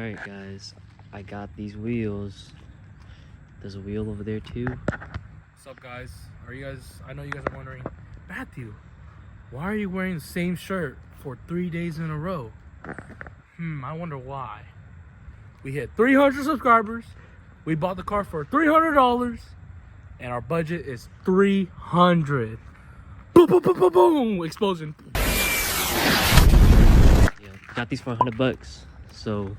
Alright guys, I got these wheels. There's a wheel over there too. What's up guys? I know you guys are wondering, Matthew, why are you wearing the same shirt for 3 days in a row? I wonder why. We hit 300 subscribers, we bought the car for $300, and our budget is $300. Boom, boom, boom, boom, boom, explosion. Yeah, got these for $100, so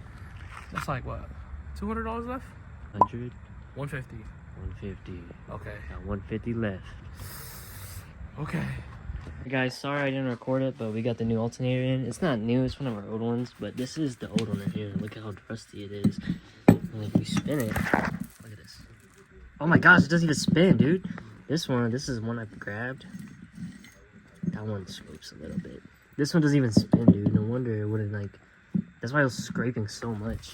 That's like what, $200 left? 100, 150. 150. Okay. Got 150 left. Okay. Hey guys, sorry I didn't record it, but we got the new alternator in. It's not new, it's one of our old ones, but this is the old one right here. Look at how rusty it is. And if we spin it, look at this. Oh my gosh, it doesn't even spin, dude. This is one I grabbed. That one scrapes a little bit. This one doesn't even spin, dude. No wonder it wouldn't, like, that's why it was scraping so much.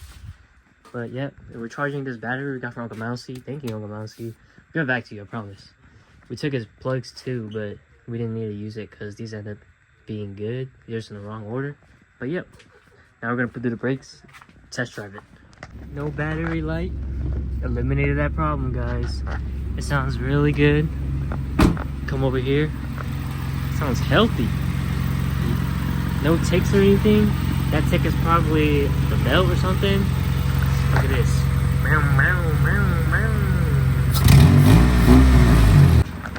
But yeah, we're charging this battery we got from Uncle Mousy. Thank you, Uncle Mousy. We'll get back to you, I promise. We took his plugs too, but we didn't need to use it because these ended up being good. They're just in the wrong order. But yep, now we're gonna put through the brakes, test drive it. No battery light. Eliminated that problem, guys. It sounds really good. Come over here. It sounds healthy. No ticks or anything. That tick is probably the belt or something. Look at this.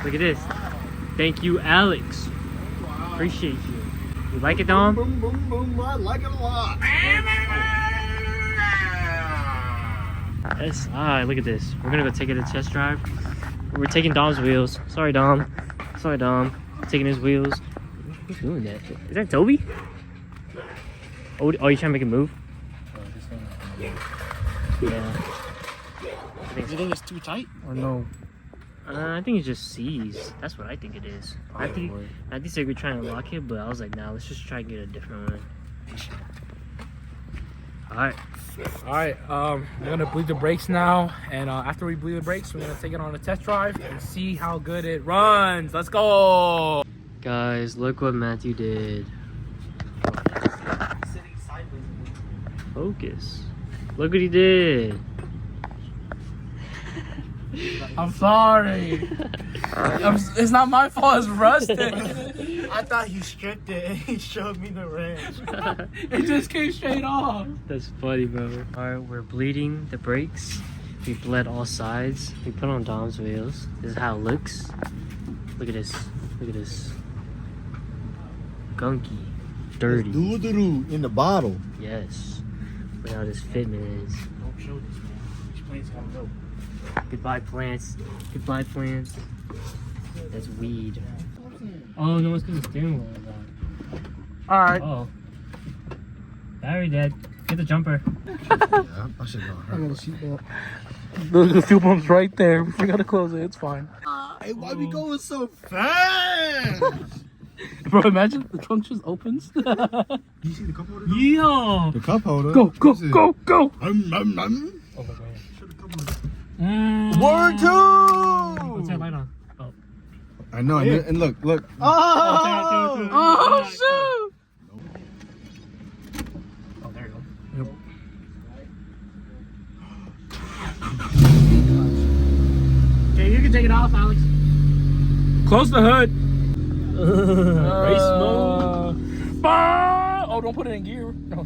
Look at this. Thank you, Alex. Appreciate you. You like it, Dom? Boom, boom, boom. I like it a lot. Yes. Alright, look at this. We're gonna go take it to test drive. We're taking Dom's wheels. Sorry, Dom. Sorry, Dom. Taking his wheels. Who's doing that? Is that Toby? Oh, you trying to make it move? Yeah. You think it's too tight or no? I think it just sees. That's what I think it is. I think they were trying to lock it, but I was like, nah, let's just try and get a different one. Alright, we're gonna bleed the brakes now, and after we bleed the brakes, we're gonna take it on a test drive and see how good it runs. Let's go! Guys, look what Matthew did. Focus. Look what he did. I'm sorry. It's not my fault, it's rusted. I thought he stripped it and he showed me the wrench. It just came straight off. That's funny, bro. Alright, we're bleeding the brakes. We bled all sides. We put on Dom's wheels. This is how it looks. Look at this. Look at this. Gunky. Dirty. Doo-doo-doo in the bottle. Yes. Look how this fitment is. Don't show this, man. These plants gotta go. Goodbye, plants. Goodbye, plants. That's weed. Oh, no, it's because the steering wheel is on. Alright. Oh. Battery dead. Get the jumper. Yeah, I should go. I got a seatbelt. The fuel pump's right there. We gotta close it. It's fine. Hey, why we going so fast? Bro, imagine the trunk just opens. You see the cup holder? Yeah. The cup holder. Go, go, go, go. Oh my God. Word two. What's that light on? Oh. I know, and look. Oh, shoot. Oh, there you go. Okay, you can take it off, Alex. Close the hood. Race mode. Oh, don't put it in gear. No.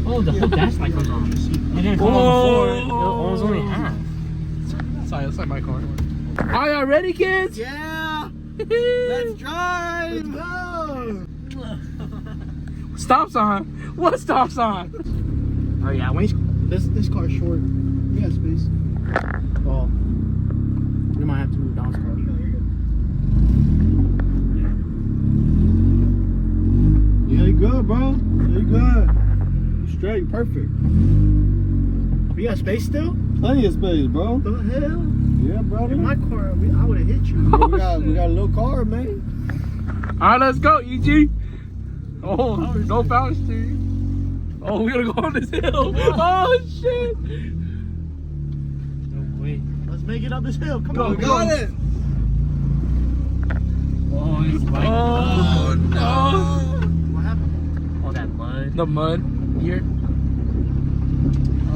Oh, the whole dash light goes on. You didn't come on before. It was only half. Sorry, that's like my car. Are y'all ready, kids? Yeah. Let's drive. Let's go. Stop sign. What stop sign? Oh yeah, wait. This car's short. We got space. Oh, we might have to move down this car. Yeah, you good, bro. You good. You straight, perfect. We got space still? Plenty of space, bro. The hell? Yeah, brother. In my car, I would have hit you. Bro, we got a little car, man. All right, let's go, EG. Oh, no power steering. Oh, we gotta go on this hill. Oh shit! No way. Let's make it up this hill. Come Go, on, go. got it. Oh, it's like Oh no! What happened? all that mud. mud. The mud here.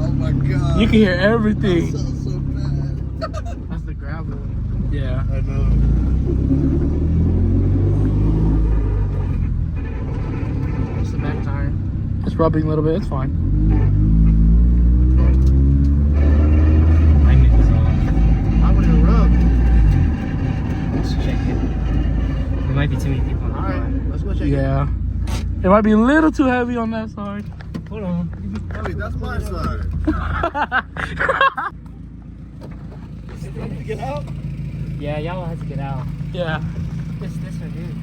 Oh my god. You can hear everything. That sounds so bad. That's the gravel. Yeah. I know. It's the back tire. It's rubbing a little bit. It's fine. Alignment is off. I wouldn't rub. Let's check it. There might be too many people on the car. Alright, let's go check it. Yeah. It might be a little too heavy on that side. Hold on. Hey, that's my side. Get out? Yeah, y'all have to get out. Yeah. This one, dude.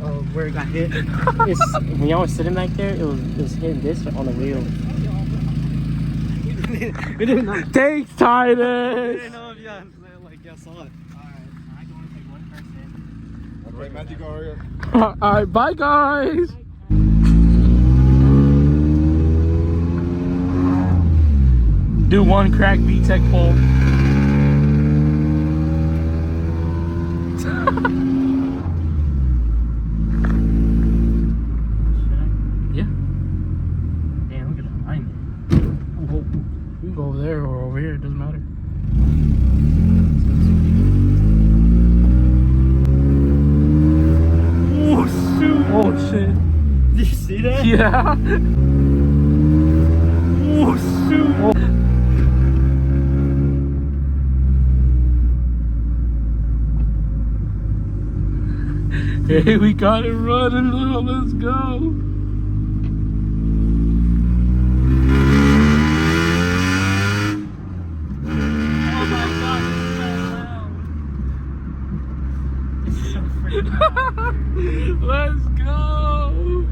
Oh, where it got hit. It's, when y'all was sitting back there, it was hitting this on the wheel. We didn't know. Thanks, Titus. know if y'all saw it. Alright, I can only take one person. Okay, Magic Aria. Alright, bye guys. Do one crack vtec pull. Yeah. Damn, look at the alignment. We can go over there or over here, it doesn't matter. Oh, shoot. Oh shit. Did you see that? Yeah. Oh, shoot. Oh. Hey, we got it running. Let's go. Oh my god, it's so loud. It's so freaking loud. Let's go. Ooh,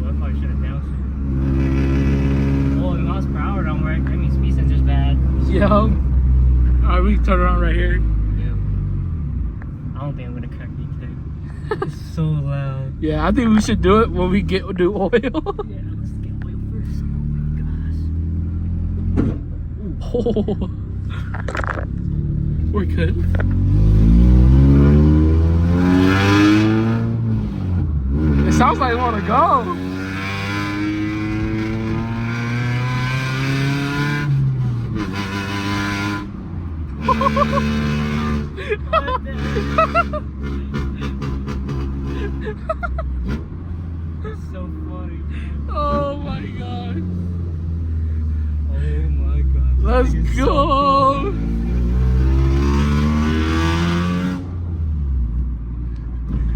I probably should have downshift. Oh, the miles per hour don't work. That means speed sensor's bad. Yo. Alright, we can turn around right here. Yeah. I don't think I'm gonna crack vtec. It's so loud. Yeah, I think we should do it when we do oil. Yeah, let's get oil first. Oh my gosh. Oh. We're good. It sounds like I want to go. It's so funny. Oh my god. Oh my god. Let's It's so go. funny.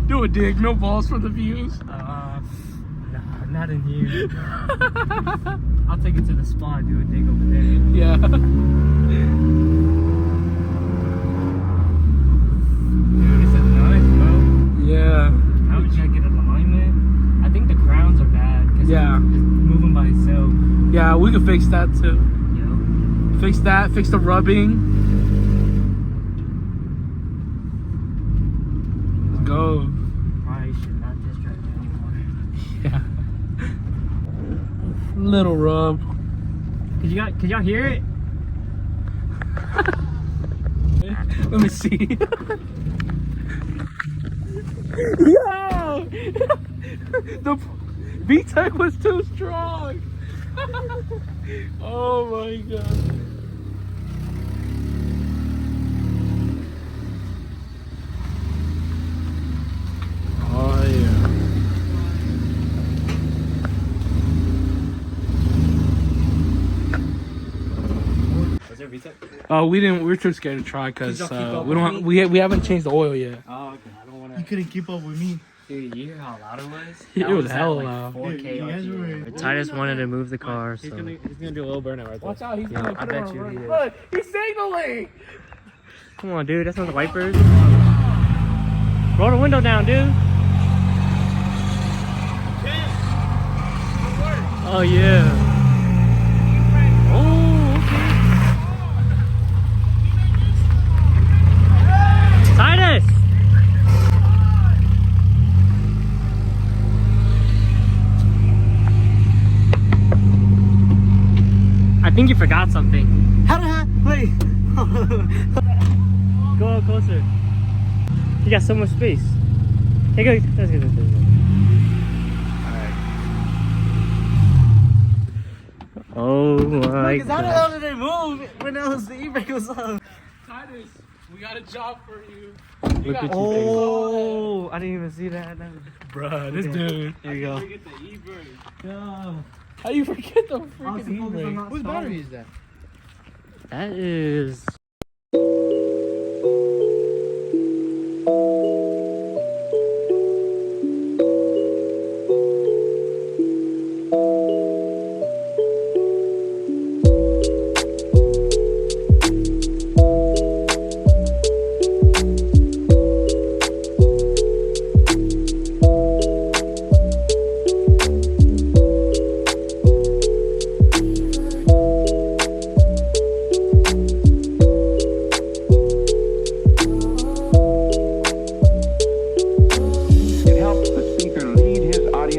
Do a dig, no balls for the views. Nah, not in here. I'll take it to the spot and do a dig over there. Yeah. Dude, this is nice, bro. Yeah. How would you get an alignment? I think the crowns are bad because Yeah. it's moving by itself. Yeah, we can fix that too. Yo. Fix that, fix the rubbing. Let's go. Probably should not test drive it anymore. Yeah. Little rub. Could y'all hear it? Let me see. Yo! The vtec was too strong. Oh my god. Oh yeah. Was there VTEC? We didn't. We're too scared to try because Did y'all keep up we don't. with We haven't changed the oil yet. Oh, okay. I don't wanna. You couldn't keep up with me. Dude, you hear how loud it was? It That was at, hella like, loud. 4K Yeah, you guys RPM. were- Titus wanted to move the car, so. He's gonna do a little burnout right there. Watch out! He's Yeah, gonna I put bet it on you run. he is. Look, he's signaling. Come on, dude. That's not the wipers. Roll the window down, dude. Oh, yeah. Oh, okay. Titus! I think you forgot something. How did I wait? Go up closer. You got so much space. Hey, go. Let's get this. like Because how the that. hell did they move when the e-brake was up? Titus, we got a job for you. Look what you Oh, I didn't even see that. Bruh, this dude. There you go. Forget the e-brake. Yo. How you forget the I was freaking focused on e-brake? not Whose stalling. battery is that? That is.